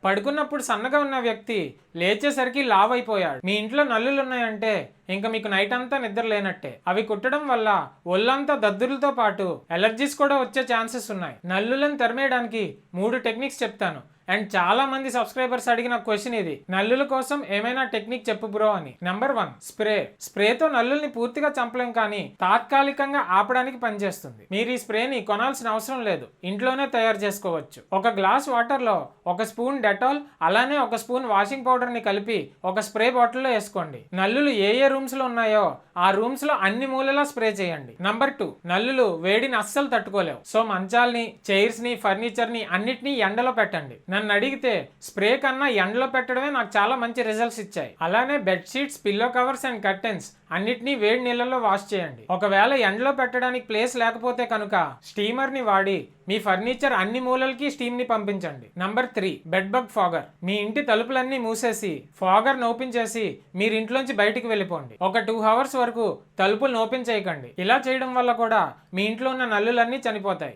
పడుకున్నప్పుడు సన్నగా ఉన్న వ్యక్తి లేచేసరికి లావ్ అయిపోయాడు. మీ ఇంట్లో నల్లులు ఉన్నాయంటే ఇంకా మీకు నైట్ అంతా నిద్ర లేనట్టే. అవి కుట్టడం వల్ల ఒళ్ళంతా దద్దులతో పాటు ఎలర్జీస్ కూడా వచ్చే ఛాన్సెస్ ఉన్నాయి. నల్లులను తరిమేయడానికి 3 టెక్నిక్స్ చెప్తాను. అండ్ చాలా మంది సబ్స్క్రైబర్స్ అడిగిన క్వశ్చన్ ఇది, నల్లుల కోసం ఏమైనా టెక్నిక్ చెప్పు బ్రో అని. Number 1, spray. స్ప్రేతో నల్లుల్ని పూర్తిగా చంపలేం, కానీ తాత్కాలికంగా ఆపడానికి పనిచేస్తుంది. మీరు ఈ స్ప్రేని కొనాల్సిన అవసరం లేదు, ఇంట్లోనే తయారు చేసుకోవచ్చు. ఒక గ్లాస్ వాటర్ లో 1 స్పూన్ డెటాల్ అలానే 1 స్పూన్ వాషింగ్ పౌడర్ ని కలిపి ఒక స్ప్రే బాటిల్లో వేసుకోండి. నల్లులు ఏ రూమ్స్ లో ఉన్నాయో ఆ రూమ్స్ లో అన్ని మూలలా స్ప్రే చేయండి. నంబర్ 2, నల్లులు వేడిని అస్సలు తట్టుకోలేవు. సో మంచాల్ని, చైర్స్ ని, ఫర్నిచర్ ని అన్నిటినీ ఎండలో పెట్టండి. నన్ను అడిగితే స్ప్రే కన్నా ఎండలో పెట్టడమే నాకు చాలా మంచి రిజల్ట్స్ ఇచ్చాయి. అలానే bedsheets, pillow covers and curtains అన్నిటినీ వేడి నీళ్ళలో వాష్ చేయండి. ఒకవేళ ఎండలో పెట్టడానికి ప్లేస్ లేకపోతే కనుక స్టీమర్ ని వాడి మీ ఫర్నిచర్ అన్ని మూలలకి స్టీమ్ ని పంపించండి. Number 3, bed bug fogger. మీ ఇంటి తలుపులన్నీ మూసేసి ఫాగర్ ఓపెన్ చేసి మీరు ఇంట్లోంచి బయటికి వెళ్ళిపోండి. ఒక 2 అవర్స్ వరకు తలుపులు ఓపెన్ చేయకండి. ఇలా చేయడం వల్ల కూడా మీ ఇంట్లో ఉన్న నల్లులన్నీ చనిపోతాయి.